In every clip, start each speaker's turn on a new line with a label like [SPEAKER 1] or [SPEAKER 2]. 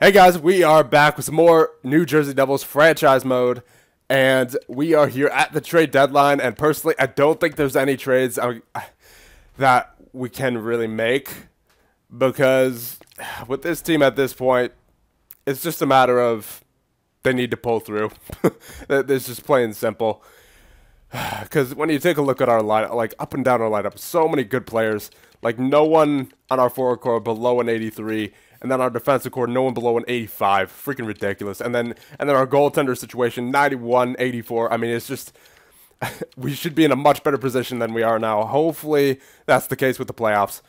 [SPEAKER 1] Hey guys, we are back with some more New Jersey Devils franchise mode, and we are here at the trade deadline, and personally, I don't think there's any trades that we can really make, because with this team at this point, it's just a matter of they need to pull through. It's just plain and simple. Because when you take a look at our lineup, like up and down our lineup, so many good players, like no one on our forward core below an 83, and then our defensive core, no one below an 85. Freaking ridiculous. And then our goaltender situation, 91, 84. I mean, it's just we should be in a much better position than we are now. Hopefully, that's the case with the playoffs.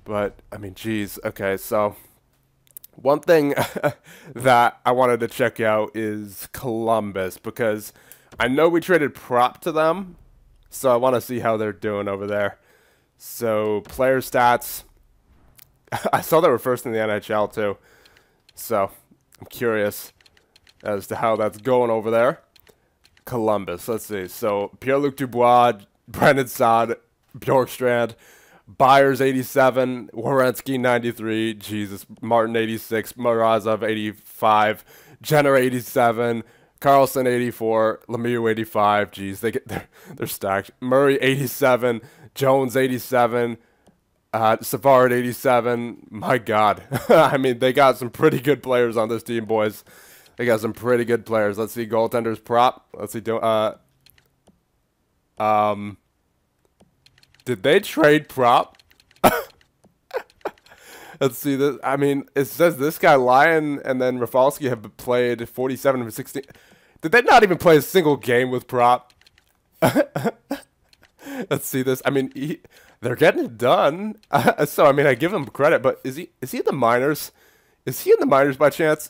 [SPEAKER 1] But I mean, geez. Okay, so one thing that I wanted to check out is Columbus, because I know we traded Propp to them, so I want to see how they're doing over there. So player stats. I saw they were first in the NHL too, so I'm curious as to how that's going over there. Columbus, let's see. So Pierre-Luc Dubois, Brendan Saad, Bjorkstrand, Byers 87, Werenski 93, Jesus, Martin 86, Morozov 85, Jenner 87, Carlson 84, Lemieux 85. Geez, they're stacked. Murray 87, Jones 87. Savard 87. My God. I mean, they got some pretty good players on this team, boys. They got some pretty good players. Let's see, goaltenders Propp. Let's see, did they trade Propp? Let's see this. I mean, it says this guy Lyon and then Rafalski have played 47 of 16. Did they not even play a single game with Propp? Let's see this. I mean, they're getting it done. So I mean, I give them credit, but is he in the minors? Is he in the minors by chance?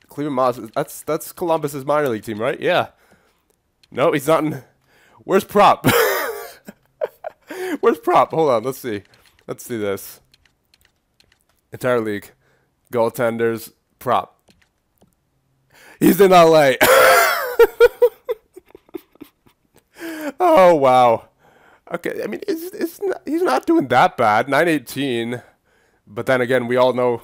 [SPEAKER 1] Cleveland Moss. That's Columbus's minor league team, right? Yeah. No, he's not in. Where's Propp? Where's Propp? Hold on. Let's see. Let's see this. Entire league. Goaltenders. Propp. He's in LA. Oh, wow. Okay, I mean, he's not doing that bad. 918. But then again, we all know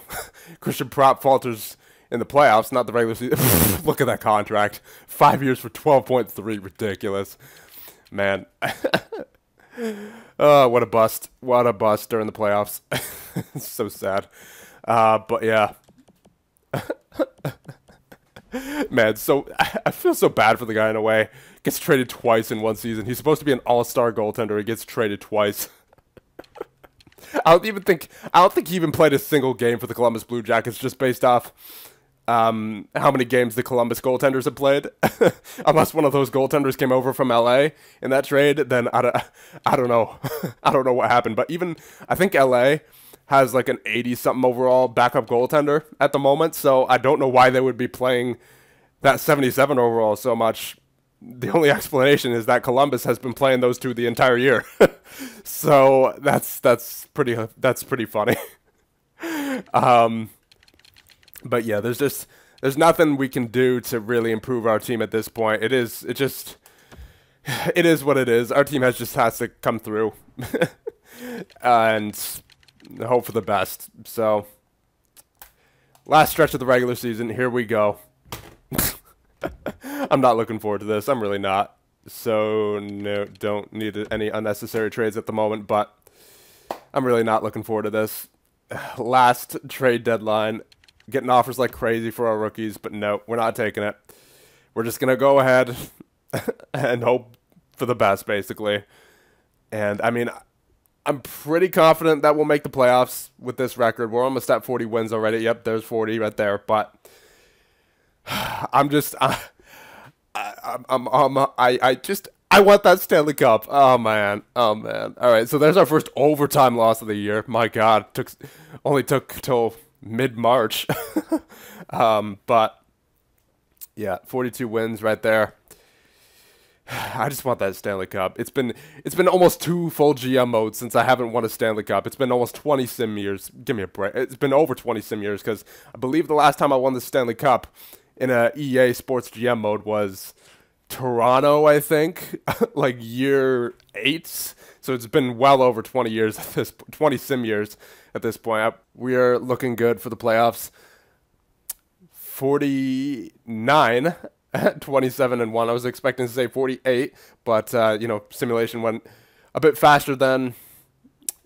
[SPEAKER 1] Christian Propp falters in the playoffs, not the regular season. Look at that contract. 5 years for 12.3. Ridiculous. Man. Oh, what a bust. What a bust during the playoffs. It's so sad. But yeah. Man, so I feel so bad for the guy in a way. Gets traded twice in one season. He's supposed to be an all-star goaltender. He gets traded twice. I don't think he even played a single game for the Columbus Blue Jackets, just based off how many games the Columbus goaltenders have played. Unless one of those goaltenders came over from LA in that trade, then I don't know. I don't know what happened. But even I think LA has like an 80-something overall backup goaltender at the moment, so I don't know why they would be playing that 77 overall so much. The only explanation is that Columbus has been playing those two the entire year. So that's pretty funny. But yeah, there's nothing we can do to really improve our team at this point. It is what it is. Our team has to come through and hope for the best. So last stretch of the regular season, here we go. I'm not looking forward to this. I'm really not. So no, don't need any unnecessary trades at the moment, but I'm really not looking forward to this. Last trade deadline, getting offers like crazy for our rookies, but no, we're not taking it. We're just going to go ahead and hope for the best, basically. And I mean, I'm pretty confident that we'll make the playoffs with this record. We're almost at 40 wins already. Yep, there's 40 right there, but I want that Stanley Cup. Oh man. Oh man. All right. So there's our first overtime loss of the year. My God, only took till mid-March. But yeah, 42 wins right there. I just want that Stanley Cup. It's been almost 2 full GM modes since I haven't won a Stanley Cup. It's been almost 20 sim years. Give me a break. It's been over 20 sim years, because I believe the last time I won the Stanley Cup in a EA Sports GM mode was Toronto, I think, like year 8. So it's been well over 20 years at this 20 sim years at this point. We are looking good for the playoffs. 49, 27-1. I was expecting to say 48, but you know, simulation went a bit faster than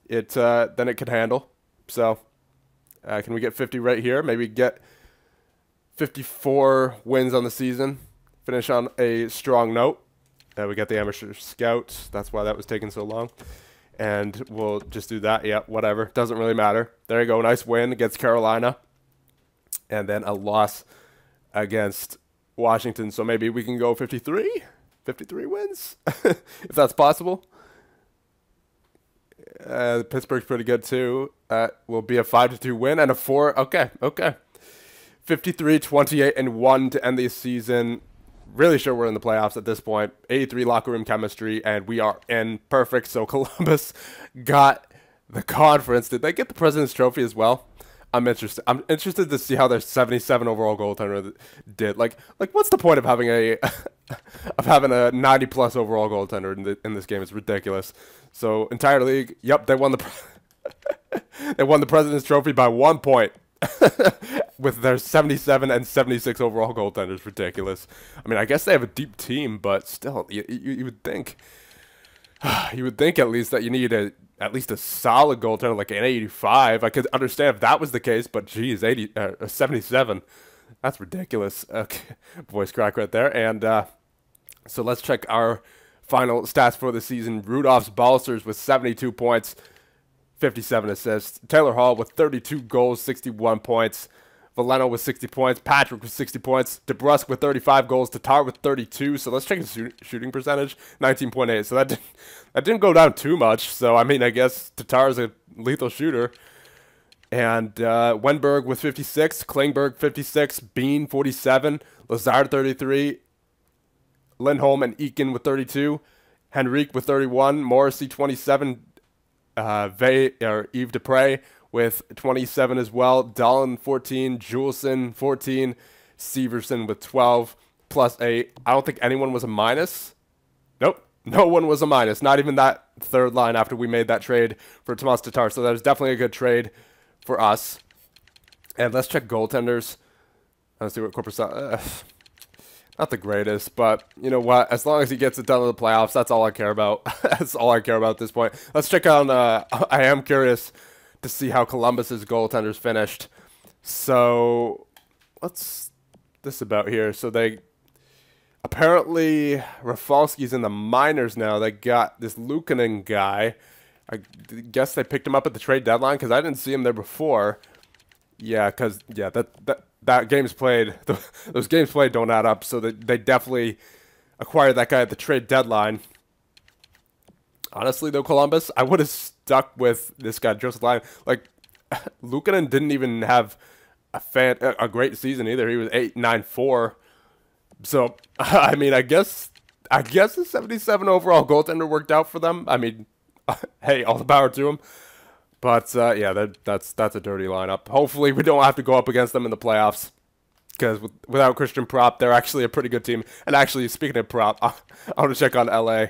[SPEAKER 1] it could handle. So can we get 50 right here? Maybe get 54 wins on the season. Finish on a strong note. We got the amateur scout. That's why that was taking so long. And we'll just do that. Yep, whatever. Doesn't really matter. There you go. Nice win against Carolina. And then a loss against Washington. So maybe we can go 53? 53 wins? If that's possible. Pittsburgh's pretty good too. Will be a 5-2 win and a 4. Okay. 53, 28, and 1 to end the season. Really sure we're in the playoffs at this point. 83 locker room chemistry, and we are in. Perfect. So Columbus got the conference. Did they get the President's Trophy as well? I'm interested. I'm interested to see how their 77 overall goaltender did. Like what's the point of having a 90 plus overall goaltender in this game? It's ridiculous. So entire league, yep, they won the they won the President's Trophy by 1 point. With their 77 and 76 overall goaltenders. Ridiculous. I mean, I guess they have a deep team, but still, you would think at least that you need at least a solid goaltender like an 85. I could understand if that was the case, but geez, 77, that's ridiculous. Okay, voice crack right there. And so let's check our final stats for the season. Rudolph's Balcers with 72 points, 57 assists. Taylor Hall with 32 goals, 61 points. Valeno with 60 points. Patrick with 60 points. DeBrusk with 35 goals. Tatar with 32. So let's check his shooting percentage, 19.8. So that didn't go down too much. So, I mean, I guess Tatar's a lethal shooter. And Wenberg with 56. Klingberg 56. Bean 47. Lazard 33. Lindholm and Eakin with 32. Henrique with 31. Morrissey 27. Yves Dupre with 27 as well. Dahlin 14, Juleson 14, Severson with 12 plus 8. I don't think anyone was a minus. Nope, no one was a minus. Not even that third line after we made that trade for Tomas Tatar. So that was definitely a good trade for us. And let's check goaltenders. Let's see what Corpus. Not the greatest, but you know what? As long as he gets it done in the playoffs, that's all I care about. That's all I care about at this point. Let's check on. I am curious to see how Columbus's goaltenders finished. So, what's this about here? So they apparently Rafalski's in the minors now. They got this Luukkonen guy. I guess they picked him up at the trade deadline because I didn't see him there before. Yeah, because that game's played. Those games played don't add up. So they definitely acquired that guy at the trade deadline. Honestly, though, Columbus, I would have stuck with this guy, Joseph Lyon. Like, Luukkonen didn't even have a great season either. He was 8.94. So, I mean, I guess the 77 overall goaltender worked out for them. I mean, hey, all the power to him. But, yeah, that's a dirty lineup. Hopefully, we don't have to go up against them in the playoffs. Because without Christian Propp, they're actually a pretty good team. And actually, speaking of Propp, I want to check on LA.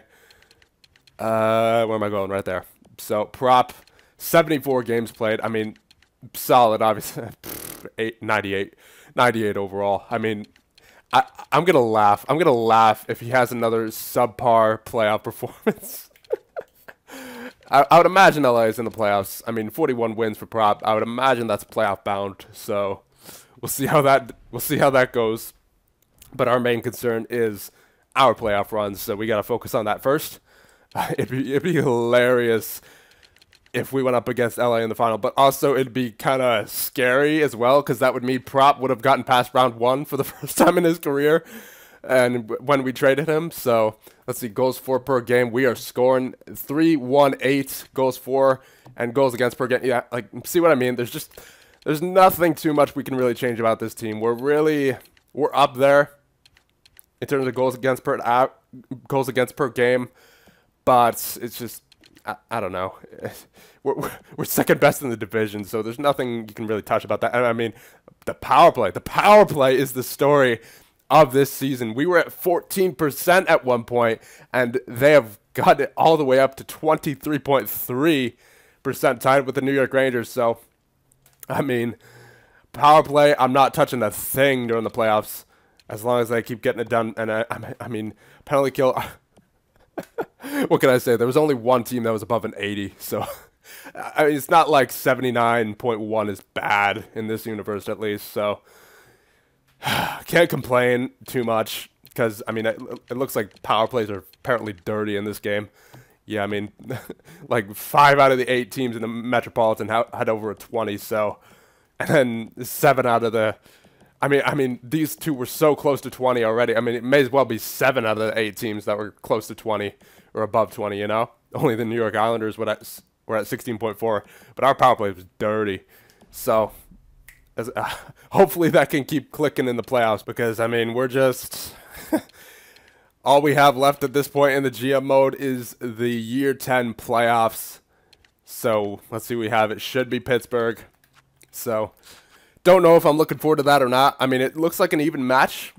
[SPEAKER 1] Where am I going? Right there. So, Propp, 74 games played. I mean, solid, obviously. 98 overall. I mean, I'm going to laugh. I'm going to laugh if he has another subpar playoff performance. I would imagine LA is in the playoffs. I mean, 41 wins for Propp. I would imagine that's playoff bound. So, we'll see how that goes. But our main concern is our playoff runs. So, we got to focus on that first. It'd be hilarious if we went up against LA in the final, but also it'd be kind of scary as well because that would mean Propp would have gotten past round 1 for the first time in his career, and when we traded him. So let's see, goals for per game. We are scoring 3-1-8 goals for and goals against per game. Yeah, like see what I mean? There's nothing too much we can really change about this team. We're up there in terms of goals against per game. But it's just, I don't know. We're second best in the division, so there's nothing you can really touch about that. And I mean, the power play. The power play is the story of this season. We were at 14% at one point, and they have got it all the way up to 23.3%, tied with the New York Rangers. So, I mean, Power play, I'm not touching a thing during the playoffs as long as I keep getting it done. And I mean, penalty kill. What can I say? There was only one team that was above an 80, so I mean, it's not like 79.1 is bad in this universe, at least. So can't complain too much because I mean, it looks like power plays are apparently dirty in this game. Yeah, I mean, like 5 out of the 8 teams in the Metropolitan had over a 20. So, and then 7 out of the. I mean, these two were so close to 20 already. I mean, it may as well be 7 out of the 8 teams that were close to 20 or above 20, you know? Only the New York Islanders were at 16.4, but our power play was dirty. So, hopefully that can keep clicking in the playoffs because, I mean, we're just... all we have left at this point in the GM mode is the Year 10 playoffs. So, let's see what we have. It should be Pittsburgh. So... don't know if I'm looking forward to that or not. I mean, it looks like an evenly matched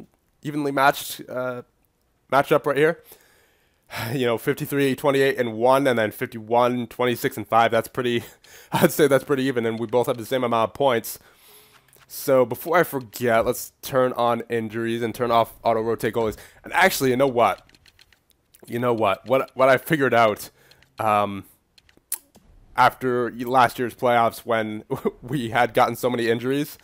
[SPEAKER 1] matchup right here. You know, 53, 28, and 1, and then 51, 26, and 5. That's pretty, I'd say that's pretty even, and we both have the same amount of points. So before I forget, let's turn on injuries and turn off auto-rotate goalies. And actually, you know what? What I figured out after last year's playoffs when we had gotten so many injuries,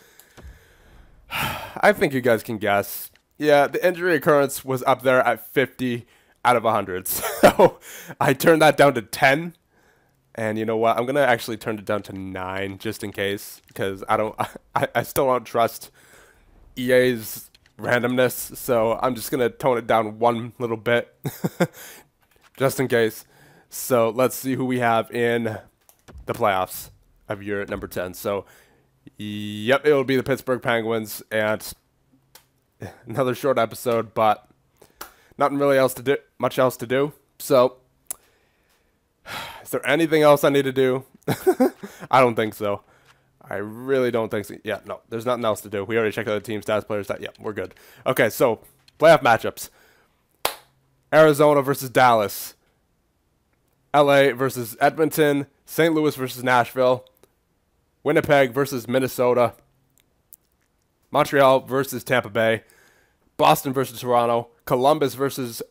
[SPEAKER 1] I think you guys can guess. Yeah, the injury occurrence was up there at 50 out of 100. So I turned that down to 10. And you know what? I'm going to actually turn it down to 9 just in case. Because I still don't trust EA's randomness. So I'm just going to tone it down one little bit. Just in case. So let's see who we have in the playoffs of year number 10. So, yep, it will be the Pittsburgh Penguins. And another short episode, but nothing really much else to do. So, is there anything else I need to do? I don't think so. I really don't think so. Yeah, no, there's nothing else to do. We already checked out the team stats, players. Yeah, we're good. Okay, so playoff matchups. Arizona versus Dallas. LA versus Edmonton. St. Louis versus Nashville. Winnipeg versus Minnesota. Montreal versus Tampa Bay. Boston versus Toronto. Columbus versus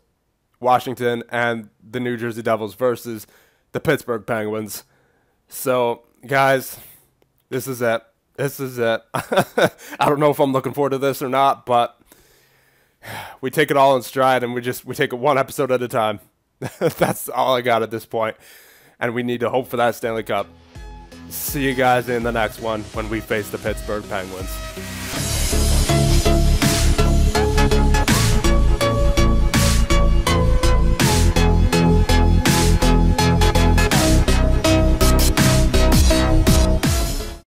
[SPEAKER 1] Washington. And the New Jersey Devils versus the Pittsburgh Penguins. So, guys, this is it. This is it. I don't know if I'm looking forward to this or not, but we take it all in stride and we take it one episode at a time. That's all I got at this point. And we need to hope for that Stanley Cup. See you guys in the next one when we face the Pittsburgh Penguins.